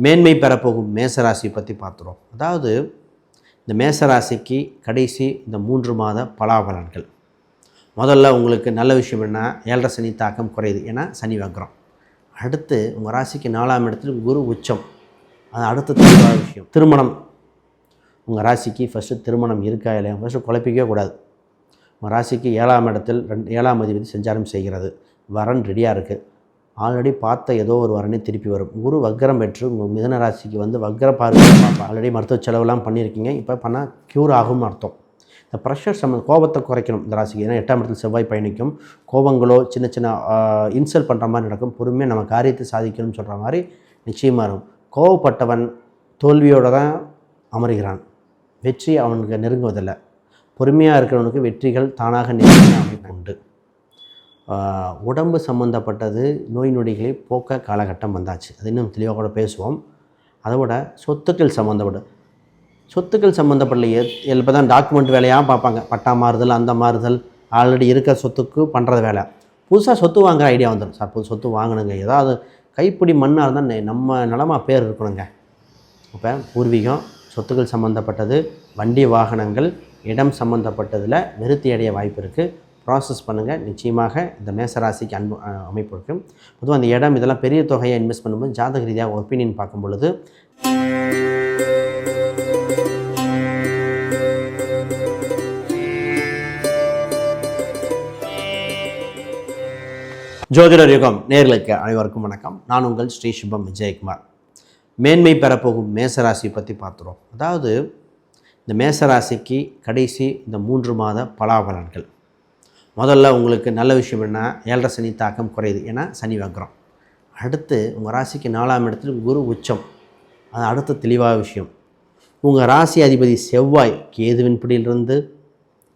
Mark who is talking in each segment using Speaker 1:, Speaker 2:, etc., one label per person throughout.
Speaker 1: மேன்மை பெறப்போகும் மேசராசி பற்றி பார்த்துருவோம். அதாவது இந்த மேசராசிக்கு கடைசி இந்த 3 மாத பலாபலன்கள். முதல்ல உங்களுக்கு நல்ல விஷயம் என்ன, 7.5 சனி தாக்கம் குறையுது, ஏன்னா சனி வக்ரம். அடுத்து உங்கள் ராசிக்கு 4ஆம் இடத்துல குரு உச்சம், அது அடுத்த தெளிவான விஷயம். திருமணம், உங்கள் ராசிக்கு ஃபஸ்ட்டு திருமணம் இருக்கா இல்லையா ஃபஸ்ட்டு குழப்பிக்கவே கூடாது. உங்கள் ராசிக்கு 7ஆம் இடத்தில் 7ஆம் அதிபதி சஞ்சாரம் செய்கிறது, வரன் ரெடியாக இருக்குது. ஆல்ரெடி பார்த்த ஏதோ ஒரு வரனே திருப்பி வரும். குரு வக்ரம் பெற்று உங்கள் மிதன ராசிக்கு வந்து வக்ர பார்வை பார்ப்பா. ஆல்ரெடி மருத்துவ செலவுலாம் பண்ணியிருக்கீங்க, இப்போ பண்ணால் க்யூர் ஆகும்னு அர்த்தம். இந்த ப்ரெஷர் கோபத்தை குறைக்கணும் இந்த ராசிக்கு. ஏன்னா 8ஆம் இடத்தில் செவ்வாய் பயணிக்கும். கோபங்களோ சின்ன சின்ன இன்சல்ட் பண்ணுற மாதிரி நடக்கும். பொறுமையாக நம்ம காரியத்தை சாதிக்கணும்னு சொல்கிற மாதிரி நிச்சயமாக இருக்கும். கோவப்பட்டவன் தோல்வியோடு தான் அமர்கிறான், வெற்றி அவனுக்கு நெருங்குவதில்லை. பொறுமையாக இருக்கிறவனுக்கு வெற்றிகள் தானாக நெருங்க அமைப்பு உண்டு. உடம்பு சம்மந்தப்பட்டது நோய் நொடிகளை போக்க காலகட்டம் வந்தாச்சு, அது இன்னும் தெளிவாக கூட பேசுவோம். அதோட சொத்துக்கள் சம்மந்தப்பட்ட இப்போ தான் டாக்குமெண்ட் வேலையாக பார்ப்பாங்க. பட்டா மாறுதல், அந்த மாறுதல், ஆல்ரெடி இருக்கிற சொத்துக்கு பண்ணுறது வேலை. புதுசாக சொத்து வாங்குகிற ஐடியா வந்துடும். சார் புது சொத்து வாங்கணுங்க, ஏதாவது கைப்பிடி மண்ணாக இருந்தால் நம்ம நலமாக பேர் இருக்கணுங்க. இப்போ பூர்வீகம், சொத்துக்கள் சம்மந்தப்பட்டது, வண்டி வாகனங்கள், இடம் சம்மந்தப்பட்டதில் நிறுத்தி அடைய வாய்ப்பு இருக்குது. ப்ராசஸ் பண்ணுங்கள், நிச்சயமாக இந்த மேசராசிக்கு அமைப்பு இருக்குது. பொதுவாக அந்த இடம் இதெல்லாம் பெரிய தொகையை இன்வெஸ்ட் பண்ணும்போது ஜாதக ரீதியாக ஒப்பீனியன் பார்க்கும் பொழுது ஜோதிடர் யுகம் நேயர்களுக்கு அனைவருக்கும் வணக்கம். நான் உங்கள் ஸ்ரீ சுபம் விஜயகுமார். மேன்மை பெறப்போகும் மேசராசி பற்றி பார்த்துருவோம். அதாவது இந்த மேசராசிக்கு கடைசி இந்த 3 மாத பலாபலன்கள். முதல்ல உங்களுக்கு நல்ல விஷயம் என்ன, 7.5 சனி தாக்கம் குறையுது, ஏன்னா சனி வக்ரம். அடுத்து உங்கள் ராசிக்கு 4ஆம் இடத்துல குரு உச்சம், அது அடுத்த தெளிவான விஷயம். உங்கள் ராசி அதிபதி செவ்வாய் கேதுவின் பிடியிலிருந்து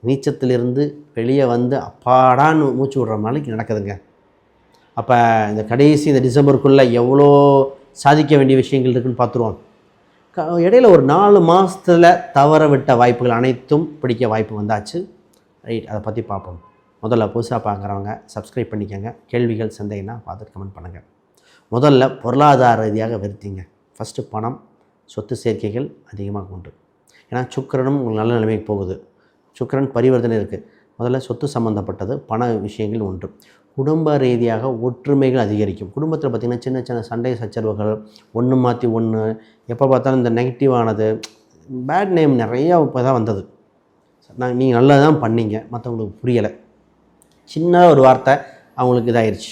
Speaker 1: நீச்சத்திலிருந்து வெளியே வந்து அப்பாடான்னு மூச்சு விடுற நாளைக்கு நடக்குதுங்க. அப்போ இந்த கடைசி இந்த டிசம்பருக்குள்ளே எவ்வளோ சாதிக்க வேண்டிய விஷயங்கள் இருக்குதுன்னு பார்த்துருவோம். இடையில ஒரு 4 மாதத்தில் தவற விட்ட வாய்ப்புகள் அனைத்தும் பிடிக்க வாய்ப்பு வந்தாச்சு. ரைட், அதை பற்றி பார்ப்போம். முதல்ல புதுசாக பார்க்குறவங்க சப்ஸ்கிரைப் பண்ணிக்கோங்க. கேள்விகள் சந்தேகம்னா பார்த்துட்டு கமெண்ட் பண்ணுங்கள். முதல்ல பொருளாதார ரீதியாக வருத்திங்க. ஃபஸ்ட்டு பணம், சொத்து சேர்க்கைகள் அதிகமாக உண்டு. ஏன்னா சுக்கிரனும் உங்களுக்கு நல்ல நிலைமைக்கு போகுது. சுக்கிரன் பரிவர்த்தனை இருக்குது. முதல்ல சொத்து சம்மந்தப்பட்டது, பண விஷயங்கள் உண்டு. குடும்ப ரீதியாக ஒற்றுமைகள் அதிகரிக்கும். குடும்பத்தில் பார்த்திங்கன்னா சின்ன சின்ன சண்டை சச்சரவுகள், ஒன்று மாற்றி ஒன்று, எப்போ பார்த்தாலும் இந்த நெகட்டிவானது, பேட் நேம் நிறையா இப்போ தான் வந்தது. நீங்கள் நல்லா தான் பண்ணீங்க, மற்றவங்களுக்கு புரியலை, சின்ன ஒரு வார்த்தை அவங்களுக்கு இதாகிடுச்சு.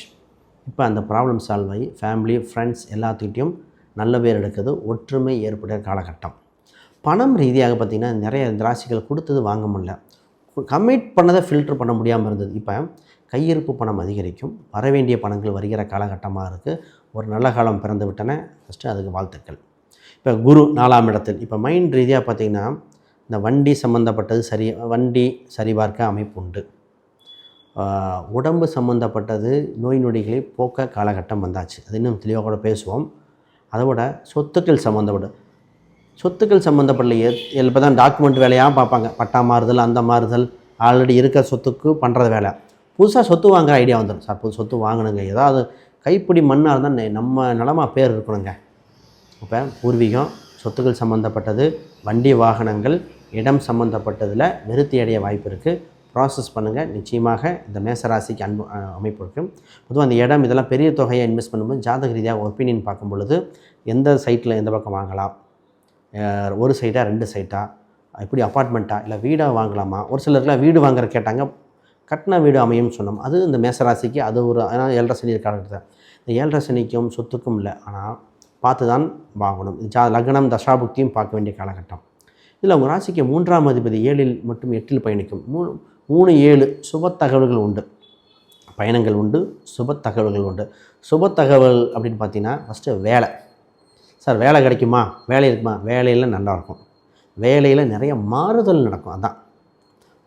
Speaker 1: இப்போ அந்த ப்ராப்ளம் சால்வ் ஆகி ஃபேமிலி, ஃப்ரெண்ட்ஸ் எல்லாத்துக்கிட்டையும் நல்ல பேர் எடுக்குது, ஒற்றுமை ஏற்படுற காலகட்டம். பணம் ரீதியாக பார்த்திங்கன்னா நிறைய ராசிகள் கொடுத்தது வாங்க முடியல, கமிட் பண்ணதை ஃபில்டர் பண்ண முடியாமல் இருந்தது. இப்போ கையிருப்பு பணம் அதிகரிக்கும், வரவேண்டிய பணங்கள் வருகிற காலகட்டமாக இருக்குது. ஒரு நல்ல காலம் பிறந்து விட்டன, ஃபஸ்ட்டு அதுக்கு வாழ்த்துக்கள். இப்போ குரு 4ஆம் இடத்தில், இப்போ மைண்ட் ரீதியாக பார்த்திங்கன்னா இந்த வண்டி சம்மந்தப்பட்டது வண்டி சரிபார்க்க அமைப்பு உண்டு. உடம்பு சம்மந்தப்பட்டது நோய் நொடிகளை போக்க காலகட்டம் வந்தாச்சு, அது இன்னும் தெளிவாக கூட பேசுவோம். அதோட சொத்துக்கள் சம்மந்தப்பட்ட இப்போ தான் டாக்குமெண்ட் வேலையாக பார்ப்பாங்க. பட்டா மாறுதல், அந்த மாறுதல், ஆல்ரெடி இருக்கிற சொத்துக்கு பண்ணுறது வேலை. புதுசாக சொத்து வாங்குகிற ஐடியா வந்துடும். சார் புது சொத்து வாங்கணுங்க, ஏதாவது கைப்பிடி மண்ணாக இருந்தால் நம்ம நலமாக பேர் இருக்கணுங்க. இப்போ பூர்வீகம், சொத்துக்கள் சம்மந்தப்பட்டது, வண்டி வாகனங்கள், இடம் சம்மந்தப்பட்டதில் நிறுத்தி அடைய வாய்ப்பு இருக்குது. ப்ராசஸ் பண்ணுங்கள், நிச்சயமாக இந்த மேசராசிக்கு அமைப்பு இருக்குது. பொதுவாக அந்த இடம் இதெல்லாம் பெரிய தொகையை இன்வெஸ்ட் பண்ணும்போது ஜாதக ரீதியாக ஒப்பீனியன் பார்க்கும் பொழுது எந்த சைட்டில் எந்த பக்கம் வாங்கலாம், ஒரு சைட்டாக 2 சைட்டாக, எப்படி அப்பார்ட்மெண்ட்டாக இல்லை வீடாக வாங்கலாமா, ஒரு சிலருக்குலாம் வீடு வாங்குற கேட்டாங்க, கட்டின வீடு அமையும்னு சொன்னோம். அது இந்த மேசராசிக்கு அது ஒரு 7.5 சனி காலகட்டத்தில். இந்த 7.5 சனிக்கும் சொத்துக்கும் இல்லை, ஆனால் பார்த்து தான் வாங்கணும். லக்னம் தசாபுக்தியும் பார்க்க வேண்டிய காலகட்டம். இதில் உங்கள் ராசிக்கு 3ஆம் அதிபதி 7இல் மற்றும் 8இல் பயணிக்கும். 3-7 சுப தகவல்கள் உண்டு, பயணங்கள் உண்டு, சுப தகவல்கள் உண்டு. சுப தகவல் அப்படின்னு பார்த்தீங்கன்னா ஃபஸ்ட்டு வேலை. சார் வேலை கிடைக்குமா, வேலை இருக்குமா, வேலையில் நல்லாயிருக்கும், வேலையில் நிறைய மாறுதல் நடக்கும். அதான்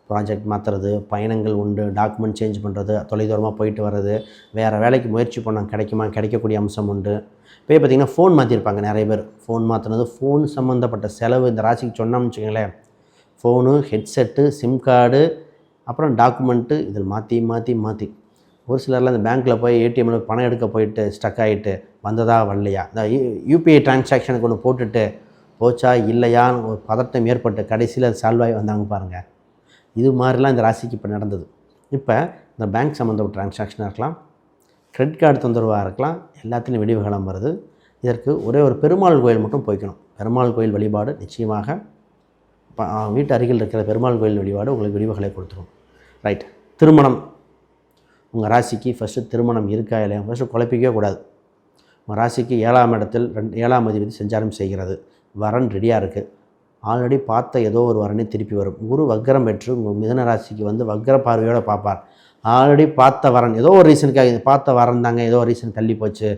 Speaker 1: ப்ராஜெக்ட் மாற்றுறது, பயணங்கள் உண்டு, டாக்குமெண்ட் சேஞ்ச் பண்ணுறது, தொலைதூரமாக போயிட்டு வர்றது, வேறு வேலைக்கு முயற்சி பண்ணால் கிடைக்குமா, கிடைக்கக்கூடிய அம்சம் உண்டு. இப்போ பார்த்திங்கன்னா ஃபோன் மாற்றிருப்பாங்க நிறைய பேர். ஃபோன் மாற்றினது, ஃபோன் சம்மந்தப்பட்ட செலவு இந்த ராசிக்கு சொன்னோம்னு வச்சுக்கோங்களேன். ஃபோனு, ஹெட்செட்டு, சிம் கார்டு, அப்புறம் டாக்குமெண்ட்டு, இதில் மாற்றி ஒரு சிலர்லாம் இந்த பேங்க்கில் போய் ஏடிஎம்மில் பணம் எடுக்க போயிட்டு ஸ்டக் ஆகிட்டு வந்ததா வரலையா, இந்த யூபிஐ டிரான்சாக்ஷனுக்கு ஒன்று போட்டுட்டு போச்சா இல்லையான்னு ஒரு பதட்டம் ஏற்பட்டு கடைசியில் அது சால்வ் ஆகி வந்தாங்க பாருங்கள். இது மாதிரிலாம் இந்த ராசிக்கு இப்போ நடந்தது. இப்போ இந்த பேங்க் சம்மந்தப்பட்ட டிரான்சாக்ஷனாக இருக்கலாம், கிரெடிட் கார்டு தொந்தரவாக இருக்கலாம், எல்லாத்துலேயும் விடிவு காலம் வருது. இதற்கு ஒரே ஒரு பெருமாள் கோயில் மட்டும் போய்க்கணும். பெருமாள் கோயில் வழிபாடு நிச்சயமாக வீட்டு அருகில் இருக்கிற பெருமாள் கோயில் வழிபாடு உங்களுக்கு விடிவுகளை கொடுத்துரும். ரைட். திருமணம், உங்கள் ராசிக்கு ஃபஸ்ட்டு திருமணம் இருக்கா இல்லையா ஃபஸ்ட்டு குழப்பிக்கவே கூடாது. உங்கள் ராசிக்கு 7ஆம் இடத்தில் 7ஆம் அதிபதி சஞ்சாரம் செய்கிறது. வரன் ரெடியாக இருக்குது. ஆல்ரெடி பார்த்த ஏதோ ஒரு வரனே திருப்பி வரும். குரு வக்ரம் பெற்று உங்கள் மிதுன ராசிக்கு வந்து வக்ர பார்வையோடு பார்ப்பார். ஆல்ரெடி பார்த்த வரன் ஏதோ ஒரு ரீசனுக்காக பார்த்த வரன் தாங்க, ஏதோ ஒரு ரீசன் தள்ளி போச்சு,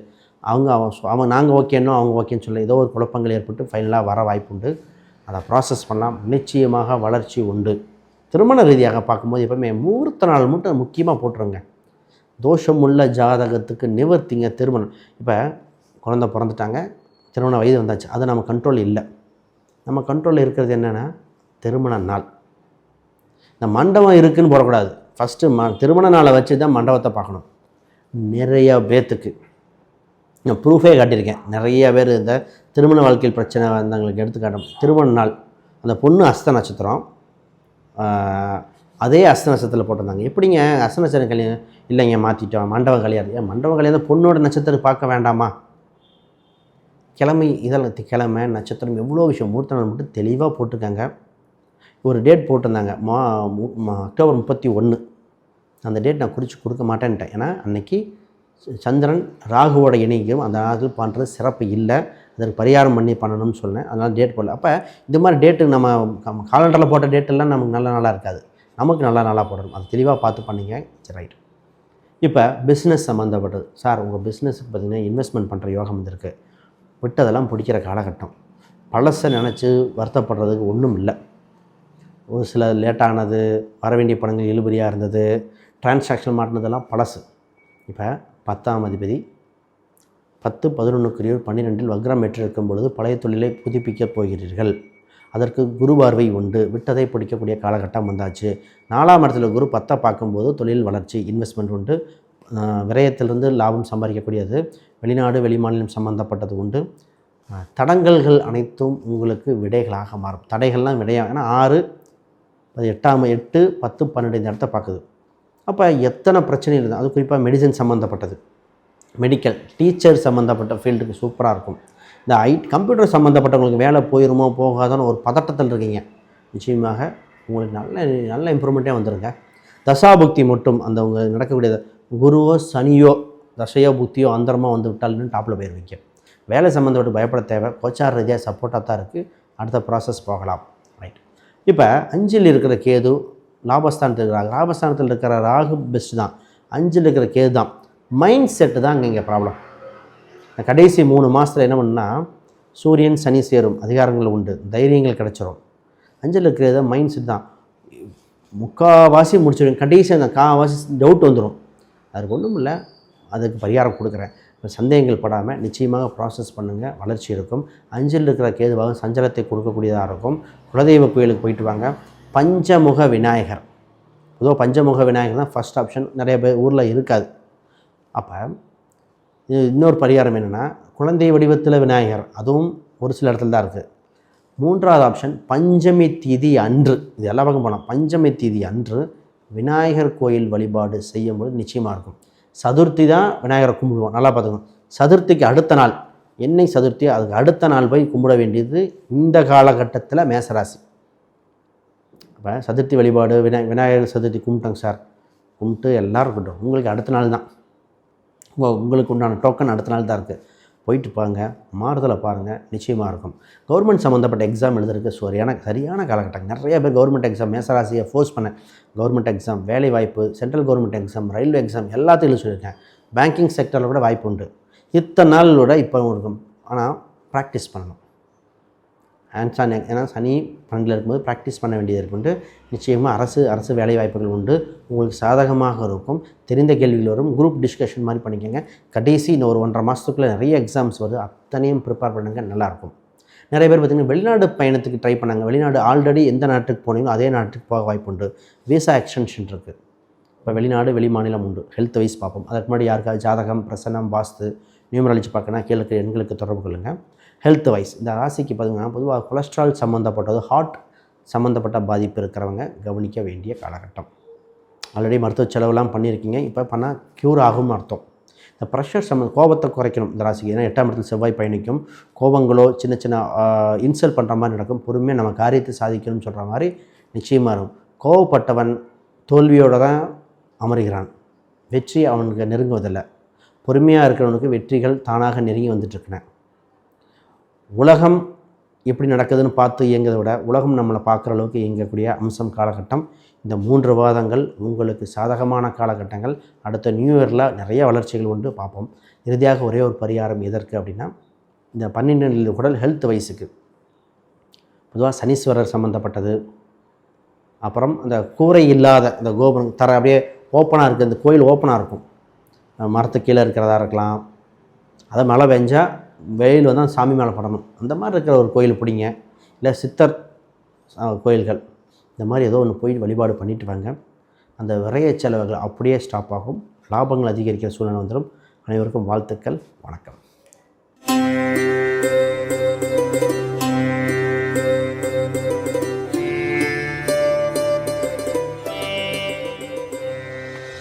Speaker 1: அவங்க நாங்கள் ஓகேன்னோ அவங்க ஓகேன்னு சொல்ல ஏதோ ஒரு குழப்பங்கள் ஏற்பட்டு ஃபைனலாக வர வாய்ப்பு உண்டு. அதை ப்ராசஸ் பண்ணலாம். நிச்சயமாக வளர்ச்சி உண்டு. திருமண ரீதியாக பார்க்கும்போது எப்போவுமே முகூர்த்த நாள் மட்டும் முக்கியமாக போட்டுருங்க. தோஷமுள்ள ஜாதகத்துக்கு நிவர்த்திங்க திருமணம். இப்போ குழந்தை பிறந்துட்டாங்க, திருமண வயது வந்தாச்சு, அது நம்ம கண்ட்ரோல் இல்லை. நம்ம கண்ட்ரோலில் இருக்கிறது என்னென்னா திருமண நாள். இந்த மண்டபம் இருக்குதுன்னு போடக்கூடாது. ஃபஸ்ட்டு திருமண நாளை வச்சு தான் மண்டபத்தை பார்க்கணும். நிறைய பேர்த்துக்கு நான் ப்ரூஃபே காட்டியிருக்கேன். நிறைய பேர் இந்த திருமண வாழ்க்கையில் பிரச்சனை வந்தவங்களுக்கு எடுத்துக்காட்டும். திருமண நாள் அந்த பொண்ணு அஸ்த நட்சத்திரம், அதே அஸ்த நட்சத்திரத்தில் போட்டிருந்தாங்க. எப்படிங்க அஸ்த நட்சத்திரம் கல்யாணம் இல்லைங்க மாற்றிட்டோம், மண்டபம் கல்யாணம். ஏன் மண்டபம் கல்யாணம் பொண்ணோட நட்சத்திரம் பார்க்க வேண்டாமா? கிழமை இதெல்லாம் கிழமை நட்சத்திரம் எவ்வளோ விஷயம் முகூர்த்த நாள் மட்டும் தெளிவாக போட்டிருக்காங்க. ஒரு டேட் போட்டிருந்தாங்க அக்டோபர் 31. அந்த டேட் நான் குறித்து கொடுக்க மாட்டேன்ட்டேன். ஏன்னா அன்றைக்கி சந்திரன் ராகுவோட இணைக்கும், அந்த நாள் பண்ணுறது சிறப்பு இல்லை, அதற்கு பரிகாரம் பண்ணி பண்ணணும்னு சொன்னேன். அதனால் டேட் போடல. அப்போ இந்த மாதிரி டேட்டு நம்ம காலண்டரில் போட்ட டேட்டெல்லாம் நமக்கு நல்ல நாளாக இருக்காது, நமக்கு நல்ல நாளாக போடணும். அது தெளிவாக பார்த்து பண்ணிங்க. சரி, ரைட். இப்போ பிஸ்னஸ் சம்மந்தப்பட்டது. சார் உங்கள் பிஸ்னஸுக்கு பார்த்திங்கன்னா இன்வெஸ்ட்மெண்ட் பண்ணுற யோகம் வந்திருக்கு, விட்டதெல்லாம் பிடிக்கிற காலகட்டம். பழசை நினச்சி வருத்தப்படுறதுக்கு ஒன்றும் இல்லை. ஒரு சில லேட்டானது, வர வேண்டிய பணங்கள் இழுபறியாக இருந்தது, டிரான்சாக்ஷன் மாட்டினதெல்லாம் பழசு. இப்போ 10ஆம் அதிபதி 10, 11 12 வக்ரம் பெற்றிருக்கும் பொழுது பழைய தொழிலை புதுப்பிக்கப் போகிறீர்கள். அதற்கு குரு பார்வை உண்டு. விட்டதை பிடிக்கக்கூடிய காலகட்டம் வந்தாச்சு. 4ஆம் இடத்துல குரு 10 பார்க்கும்போது தொழில் வளர்ச்சி, இன்வெஸ்ட்மெண்ட் உண்டு. விரயத்திலிருந்து லாபம் சம்பாதிக்கக்கூடியது. வெளிநாடு வெளிமாநிலம் சம்மந்தப்பட்டது உண்டு. தடங்கல்கள் அனைத்தும் உங்களுக்கு விடைகளாக மாறும். தடைகள்லாம் விடையாக, ஏன்னா 6, 8, 10, 12 இந்த இடத்த பார்க்குது. அப்போ எத்தனை பிரச்சனை இருக்குது. அது குறிப்பாக மெடிசன் சம்மந்தப்பட்டது, மெடிக்கல், டீச்சர் சம்மந்தப்பட்ட ஃபீல்டுக்கு சூப்பராக இருக்கும். இந்த கம்ப்யூட்டர் சம்மந்தப்பட்டவங்களுக்கு வேலை போயிருமோ போகாதான்னு ஒரு பதட்டத்தில் இருக்கீங்க. நிச்சயமாக உங்களுக்கு நல்ல இம்ப்ரூவ்மெண்ட்டே வந்துருங்க. தசாபுக்தி மட்டும் அந்த உங்களுக்கு நடக்கக்கூடியது குருவோ சனியோ தசையோ புத்தியோ அந்தரமாக வந்து விட்டால்னு டாப்பில் போயிருவீங்க. வேலை சம்மந்தப்பட்டு பயப்பட தேவை. கோச்சார் ரீதியாக சப்போர்ட்டாக தான் இருக்குது. அடுத்த ப்ராசஸ் போகலாம். ரைட். இப்போ 5ல் இருக்கிற கேது லாபஸ்தானத்தில் இருக்கிறாங்க. லாபஸ்தானத்தில் இருக்கிற ராகு பெஸ்ட் தான். 5ல் இருக்கிற கேது தான். மைண்ட் செட்டு தான் இங்கே ப்ராப்ளம். கடைசி 3 மாதத்தில் என்ன பண்ணால் சூரியன் சனி சேரும், அதிகாரங்கள் உண்டு, தைரியங்கள் கிடச்சிரும். 5ல் இருக்கிறத மைண்ட் செட் தான். முக்கால்வாசி முடிச்சிடும். கடைசி அந்த கால்வாசி டவுட் வந்துடும். அதுக்கு ஒன்றும் இல்லை, அதுக்கு பரிகாரம் கொடுக்குறேன். சந்தேகங்கள் படாமல் நிச்சயமாக ப்ராசஸ் பண்ணுங்கள், வளர்ச்சி இருக்கும். 5ல் இருக்கிற கேதுவாக சஞ்சலத்தை கொடுக்கக்கூடியதாக இருக்கும். குலதெய்வ கோயிலுக்கு போயிட்டு வாங்க. பஞ்சமுக விநாயகர், பொதுவாக பஞ்சமுக விநாயகர் தான் ஃபஸ்ட் ஆப்ஷன். நிறைய பேர் ஊரில் இருக்காது. அப்போ இன்னொரு பரிகாரம் என்னென்னா குழந்தை வடிவத்தில் விநாயகர், அதுவும் ஒரு சில இடத்துல தான் இருக்குது. 3வது ஆப்ஷன் பஞ்சமி தீதி அன்று, இது எல்லா பக்கம் போகலாம். பஞ்சமி தீதி அன்று விநாயகர் கோயில் வழிபாடு செய்யும்போது நிச்சயமாக இருக்கும். சதுர்த்தி தான் விநாயகரை கும்பிடுவோம், நல்லா பார்த்துக்கணும். சதுர்த்திக்கு அடுத்த நாள், என்னைக்கு சதுர்த்தியோ அதுக்கு அடுத்த நாள் போய் கும்பிட வேண்டியது இந்த காலகட்டத்தில் மேசராசி. அப்போ சதுர்த்தி வழிபாடு விநாயகர் சதுர்த்தி கும்பிட்டோங்க சார், கும்பிட்டு எல்லோரும் இருக்கட்டும், உங்களுக்கு அடுத்த நாள் தான் உங்களுக்கு உண்டான டோக்கன் அடுத்த நாள் தான் இருக்குது. போயிட்டு பாருங்க, மாறுதலை பாருங்கள், நிச்சயமாக இருக்கும். கவர்மெண்ட் சம்மந்தப்பட்ட எக்ஸாம் எழுதுறதுக்கு சரியான காலகட்டம். நிறைய பேர் கவர்மெண்ட் எக்ஸாம் மேசராசியை ஃபோர்ஸ் பண்ண கவர்மெண்ட் எக்ஸாம், வேலை வாய்ப்பு, central government exam, railway exam எல்லாத்தையும் சொல்லியிருக்கேன். பேங்கிங் செக்டரில் கூட வாய்ப்பு உண்டு. இத்தனை நாளோட இப்போ இருக்கும். ஆனால் ப்ராக்டிஸ் பண்ணணும். ஹேண்ட்ஸ் ஏன்னா சனி 12ல் இருக்கும்போது ப்ராக்டிஸ் பண்ண வேண்டியது இருக்குண்டு. நிச்சயமாக அரசு வேலை வாய்ப்புகள் உண்டு. உங்களுக்கு சாதகமாக இருக்கும். தெரிந்த கேள்விகள் வரும். குரூப் டிஸ்கஷன் மாதிரி பண்ணிக்கோங்க. கடைசி இன்னும் ஒரு 1.5 மாதத்துக்குள்ளே நிறைய எக்ஸாம்ஸ் வருது, அத்தனையும் ப்ரிப்பேர் பண்ணுங்கள், நல்லாயிருக்கும். நிறைய பேர் பார்த்திங்கன்னா வெளிநாடு பயணத்துக்கு ட்ரை பண்ணாங்க. வெளிநாடு ஆல்ரெடி எந்த நாட்டுக்கு போனீங்களோ அதே நாட்டுக்கு போக வாய்ப்பு உண்டு. விசா எக்ஸ்டென்ஷன் இருக்குது. இப்போ வெளிநாடு வெளி மாநிலம் உண்டு. ஹெல்த் வைஸ் பார்ப்போம். அதற்கு முன்னாடி யாருக்காவது ஜாதகம், பிரசனம், வாஸ்து நியூமராலஜி பார்க்கணும் கீழே இருக்கிற எண்களுக்கு தொடர்பு கொள்ளுங்கள். ஹெல்த் வைஸ் இந்த ராசிக்கு பார்த்திங்கன்னா பொதுவாக கொலஸ்ட்ரால் சம்மந்தப்பட்டது, ஹார்ட் சம்மந்தப்பட்ட பாதிப்பு இருக்கிறவங்க கவனிக்க வேண்டிய காலகட்டம். ஆல்ரெடி மருத்துவ செலவுலாம் பண்ணியிருக்கீங்க, இப்போ பண்ணால் க்யூர் ஆகும்னு அர்த்தம். இந்த ப்ரெஷர் கோபத்தை குறைக்கணும் இந்த ராசிக்கு. ஏன்னா 8ஆம் இடத்தில் செவ்வாய் பயணிக்கும். கோபங்களோ சின்ன சின்ன இன்சல்ட் பண்ணுற மாதிரி நடக்கும். பொறுமையாக நம்ம காரியத்தை சாதிக்கணும்னு சொல்கிற மாதிரி நிச்சயமாக இருக்கும். கோவப்பட்டவன் தோல்வியோடு தான் அமர்கிறான், வெற்றி அவனுக்கு நெருங்குவதில்லை. பொறுமையாக இருக்கிறவனுக்கு வெற்றிகள் தானாக நெருங்கி வந்துட்டுருக்குனேன். உலகம் எப்படி நடக்குதுன்னு பார்த்து இயங்குறதை விட உலகம் நம்மளை பார்க்குற அளவுக்கு இயங்கக்கூடிய அம்சம் காலகட்டம். இந்த 3 வாதங்கள் உங்களுக்கு சாதகமான காலகட்டங்கள். அடுத்த நியூ இயரில் நிறைய வளர்ச்சிகள் உண்டு, பார்ப்போம். இறுதியாக ஒரே ஒரு பரிகாரம் எதற்கு அப்படின்னா, இந்த 12 குடல் ஹெல்த் வைஸுக்கு பொதுவாக சனீஸ்வரர் சம்மந்தப்பட்டது. அப்புறம் அந்த கூரை இல்லாத இந்த கோபுரம் தர அப்படியே ஓப்பனாக இருக்குது, இந்த கோயில் ஓப்பனாக இருக்கும், மரத்துக்கு கீழே இருக்கிறதா இருக்கலாம். அதை மழை பெஞ்சால் வெயில் வந்தால் சாமி மேலே படணும், அந்த மாதிரி இருக்கிற ஒரு கோயில் பிடிங்க. இல்லை சித்தர் கோயில்கள், இந்த மாதிரி ஏதோ ஒன்று போய் வழிபாடு பண்ணிட்டு வாங்க. அந்த விரைய செலவுகள் அப்படியே ஸ்டாப் ஆகும், லாபங்கள் அதிகரிக்கிற சூழ்நிலை வந்துடும். அனைவருக்கும் வாழ்த்துக்கள், வணக்கம்.